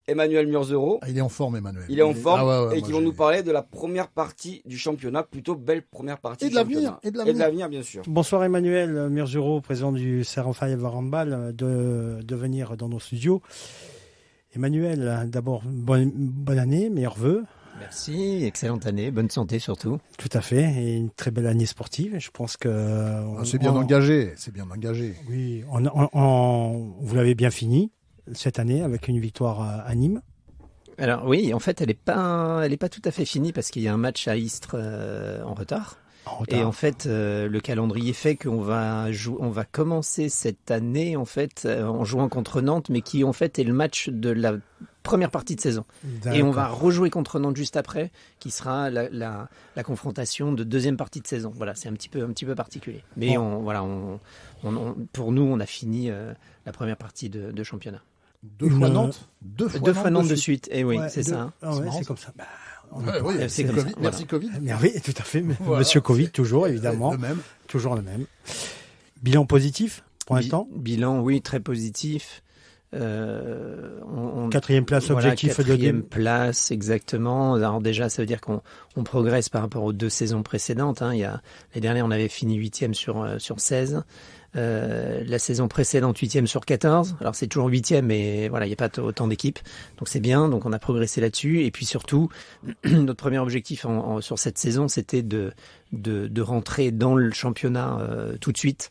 Emmanuel Murzero. Il est en forme, Emmanuel. Il est en forme ouais, et qui vont nous parler de la première partie du championnat, plutôt belle première partie et du de championnat. l'avenir. Et de l'avenir, bien sûr. Bonsoir Emmanuel Murzero, président du Serafin Varambal, de venir dans nos studios. Emmanuel, d'abord, bonne année, meilleurs vœux. Merci, excellente année, bonne santé surtout. Tout à fait, et une très belle année sportive. Je pense que c'est bien engagé, Oui, vous l'avez bien fini cette année avec une victoire à Nîmes. Alors oui, en fait, elle est pas tout à fait finie parce qu'il y a un match à Istres en retard. Et en fait, le calendrier fait qu'on va commencer cette année en fait en jouant contre Nantes, mais qui en fait est le match de la première partie de saison. D'accord. Et on va rejouer contre Nantes juste après, qui sera la confrontation de deuxième partie de saison. Voilà, c'est un petit peu particulier. Mais pour nous, on a fini la première partie de championnat. Deux fois Nantes de suite. Et oui, c'est ça. C'est comme ça. C'est comme Covid. Merci Covid. Oui, tout à fait. Voilà. Monsieur Covid, toujours, évidemment. Toujours le même. Bilan positif pour l'instant. Bilan, oui, très positif. Quatrième place, objectif de quatrième place, exactement. Alors déjà, ça veut dire qu'on progresse par rapport aux 2 saisons précédentes. L'année dernière, on avait fini 8e sur 16. La saison précédente 8e sur 14, alors c'est toujours 8e mais voilà, il n'y a pas autant d'équipes, donc c'est bien, donc on a progressé là-dessus. Et puis surtout notre premier objectif sur cette saison, c'était de rentrer dans le championnat tout de suite,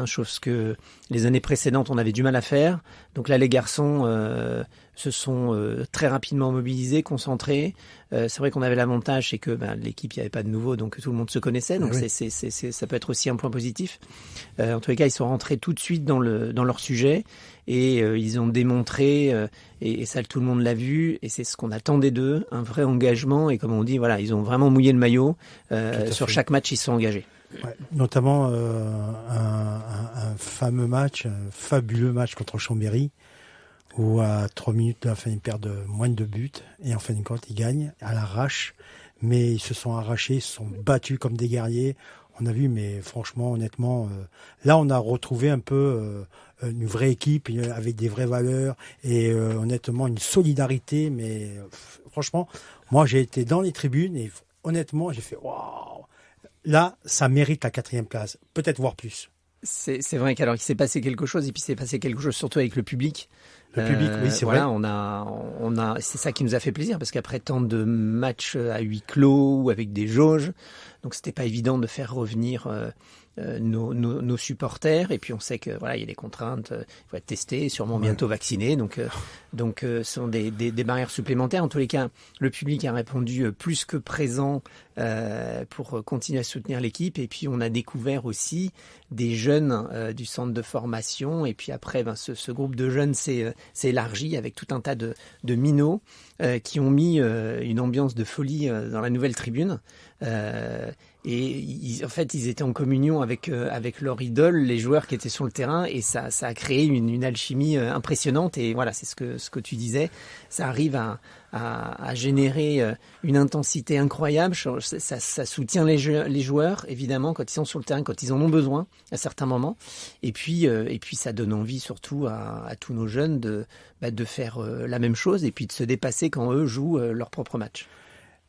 chose que les années précédentes on avait du mal à faire. Donc là les garçons se sont très rapidement mobilisés, concentrés. C'est vrai qu'on avait l'avantage, c'est que l'équipe, il n'y avait pas de nouveau, donc tout le monde se connaissait, donc ça peut être aussi un point positif. En tous les cas, ils sont rentrés tout de suite dans leur sujet et ils ont démontré, et ça tout le monde l'a vu, et c'est ce qu'on attendait d'eux, un vrai engagement, et comme on dit, voilà, ils ont vraiment mouillé le maillot. Sur chaque match, ils se sont engagés. Ouais, notamment un fameux match, un fabuleux match contre Chambéry, où à 3 minutes de la fin, ils perdent moins de 2 buts, et en fin de compte, ils gagnent à l'arrache, mais ils se sont arrachés, ils se sont battus comme des guerriers. On a vu, mais franchement, honnêtement, là, on a retrouvé un peu une vraie équipe avec des vraies valeurs et honnêtement, une solidarité, mais franchement, moi, j'ai été dans les tribunes et honnêtement, j'ai fait « waouh !» Là, ça mérite la 4e place, peut-être voire plus. C'est vrai qu'il s'est passé quelque chose, et puis c'est passé quelque chose surtout avec le public. Le public, oui, c'est vrai. On a, c'est ça qui nous a fait plaisir, parce qu'après tant de matchs à huis clos ou avec des jauges, donc c'était pas évident de faire revenir nos supporters. Et puis on sait que voilà, il y a des contraintes, il faut être testé, sûrement bientôt vacciné, donc ce sont des barrières supplémentaires. En tous les cas, le public a répondu plus que présent pour continuer à soutenir l'équipe. Et puis on a découvert aussi des jeunes du centre de formation, et puis après ce groupe de jeunes s'est élargi avec tout un tas de minots qui ont mis une ambiance de folie dans la nouvelle tribune. Et ils étaient en communion avec leur idole, les joueurs qui étaient sur le terrain, et ça a créé une alchimie impressionnante. Et voilà, c'est ce que tu disais, ça arrive à générer une intensité incroyable. Ça soutient les joueurs, évidemment, quand ils sont sur le terrain, quand ils en ont besoin à certains moments. Et puis ça donne envie surtout à tous nos jeunes de faire la même chose, et puis de se dépasser quand eux jouent leur propre match.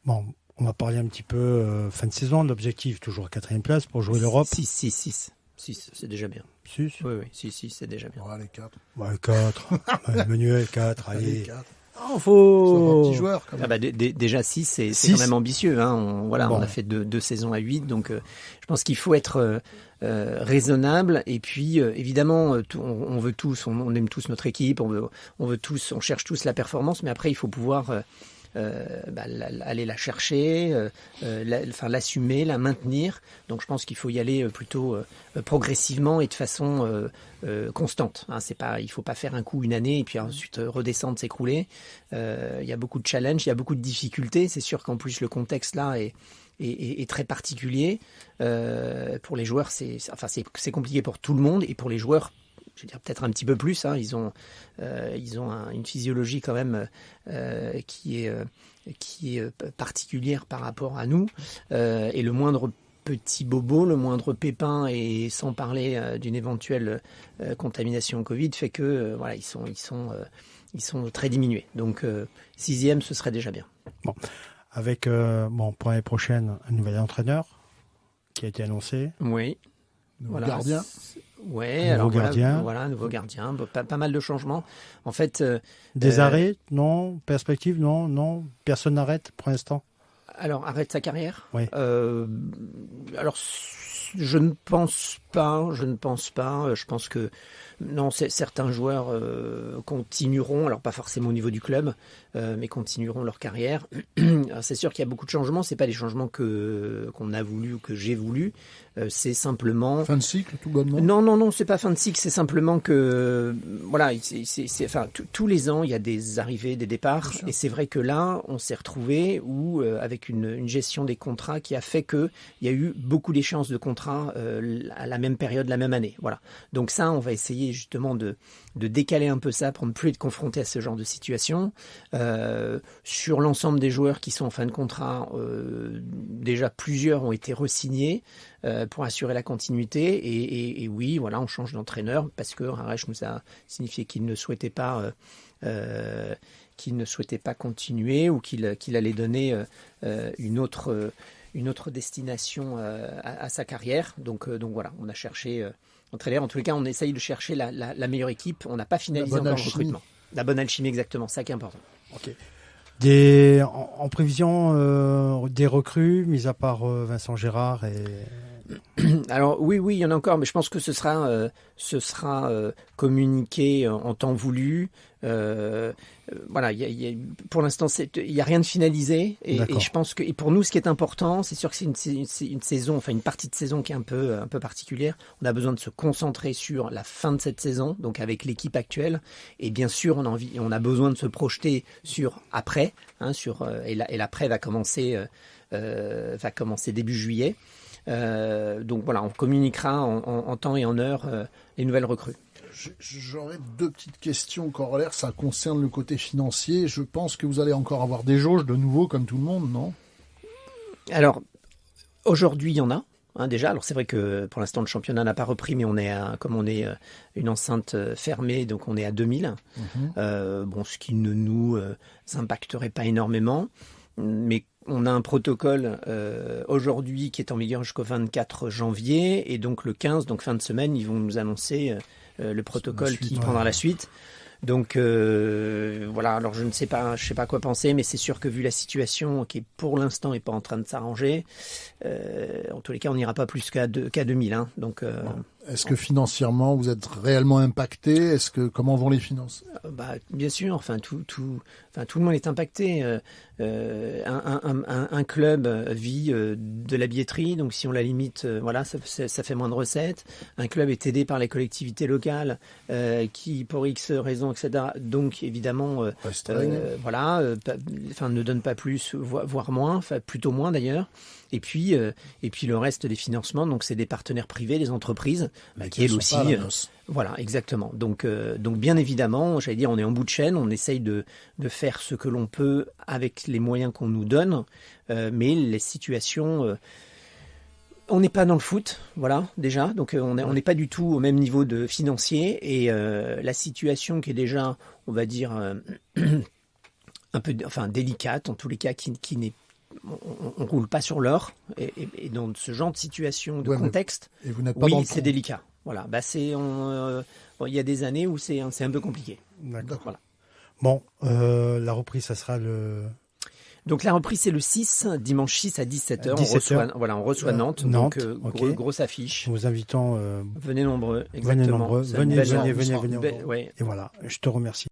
Bon, on va parler un petit peu fin de saison. L'objectif, toujours 4e place pour jouer l'Europe. 6, c'est déjà bien. 6 ? Oui, 6, c'est déjà bien. Allez, 4. Ouais, 4. Emmanuel, 4, allez. 4. Faut... un petit joueur, quand même. Déjà 6, c'est quand même ambitieux. On a fait 2 saisons à 8, donc je pense qu'il faut être raisonnable. Et puis, évidemment, on veut tous, on aime tous notre équipe, on cherche tous la performance, mais après, il faut pouvoir... aller la chercher, l'assumer, la maintenir. Donc je pense qu'il faut y aller plutôt progressivement et de façon constante. Il faut pas faire un coup une année et puis ensuite redescendre, s'écrouler. Il y a beaucoup de challenges, il y a beaucoup de difficultés. C'est sûr qu'en plus le contexte là est très particulier. Pour les joueurs, c'est compliqué pour tout le monde, et pour les joueurs, je veux dire peut-être un petit peu plus. Ils ont une physiologie quand même qui est particulière par rapport à nous. Et le moindre petit bobo, le moindre pépin, et sans parler d'une éventuelle contamination Covid, fait que ils sont très diminués. Donc 6e, ce serait déjà bien. Bon, avec pour l'année prochaine un nouvel entraîneur qui a été annoncé. Oui. Nouveau gardien. Ouais, nouveau gardien. Voilà, nouveau gardien. Pas mal de changements. En fait, des arrêts, non. Perspective, non. Personne n'arrête pour l'instant. Alors, arrête sa carrière. Oui. Alors, je ne pense pas. Je pense que non, certains joueurs continueront, alors pas forcément au niveau du club, mais continueront leur carrière. Alors, c'est sûr qu'il y a beaucoup de changements. C'est pas des changements qu'on a voulu ou que j'ai voulu. C'est simplement fin de cycle, tout bonnement. Non, c'est pas fin de cycle. C'est simplement que voilà, tous les ans il y a des arrivées, des départs, et c'est vrai que là on s'est retrouvé avec une gestion des contrats qui a fait que il y a eu beaucoup d'échéances de contrats à la même période, la même année. Voilà. Donc ça, on va essayer justement de décaler un peu ça pour ne plus être confronté à ce genre de situation. Sur l'ensemble des joueurs qui sont en fin de contrat, déjà plusieurs ont été re-signés pour assurer la continuité. Et oui, voilà, on change d'entraîneur parce que Haresh nous a signifié qu'il ne souhaitait pas continuer ou qu'il allait donner une autre destination à sa carrière. Donc voilà, on a cherché entraîneur. En tous les cas, on essaye de chercher la meilleure équipe. On n'a pas finalisé encore le recrutement. La bonne alchimie, exactement. Ça qui est important. Ok. En prévision des recrues, mis à part Vincent Gérard et... Alors oui, il y en a encore, mais je pense que ce sera communiqué en temps voulu. Voilà, pour l'instant, il n'y a rien de finalisé. Et je pense que, et pour nous, ce qui est important, c'est sûr que c'est une saison, enfin une partie de saison qui est un peu particulière. On a besoin de se concentrer sur la fin de cette saison, donc avec l'équipe actuelle. Et bien sûr, on a besoin de se projeter sur après, et l'après va commencer début juillet. Donc voilà, on communiquera en temps et en heure les nouvelles recrues. J'aurais 2 petites questions corollaires. Ça concerne le côté financier. Je pense que vous allez encore avoir des jauges de nouveau, comme tout le monde, non? Alors, aujourd'hui, il y en a. Déjà, alors c'est vrai que pour l'instant le championnat n'a pas repris, mais comme on est une enceinte fermée, donc on est à 2000. Ce qui ne nous impacterait pas énormément, mais on a un protocole aujourd'hui qui est en vigueur jusqu'au 24 janvier, et donc le 15, donc fin de semaine, ils vont nous annoncer le protocole qui prendra la suite. Donc voilà, alors je sais pas quoi penser, mais c'est sûr que vu la situation qui pour l'instant n'est pas en train de s'arranger, en tous les cas on n'ira pas plus qu'à 2000. Donc est-ce que financièrement vous êtes réellement impacté? Comment vont les finances? Bien sûr, tout le monde est impacté. Un club vit de la billetterie, donc si on la limite, ça fait moins de recettes. Un club est aidé par les collectivités locales qui, pour X raisons, etc. Donc évidemment, ne donne pas plus, voire moins, plutôt moins d'ailleurs. Et puis le reste des financements, donc c'est des partenaires privés, des entreprises, qui elles aussi. Voilà, exactement. Donc bien évidemment, j'allais dire, on est en bout de chaîne, on essaye de faire ce que l'on peut avec les moyens qu'on nous donne, mais les situations, on n'est pas dans le foot, voilà, déjà, donc on n'est pas du tout au même niveau de financier, et la situation qui est déjà, on va dire, un peu, délicate, en tous les cas, qui n'est on roule pas sur l'or, et dans ce genre de situation, de contexte, et vous n'êtes pas dans le c'est délicat. Voilà, il y a des années où c'est un peu compliqué. D'accord. Voilà. Bon, la reprise, ça sera le... Donc la reprise, c'est le 6, dimanche 6 à 17h. On reçoit Nantes. Donc, grosse affiche. Nous invitons... venez nombreux, exactement. Venez nombreux, venez. Ouais. Et voilà, je te remercie.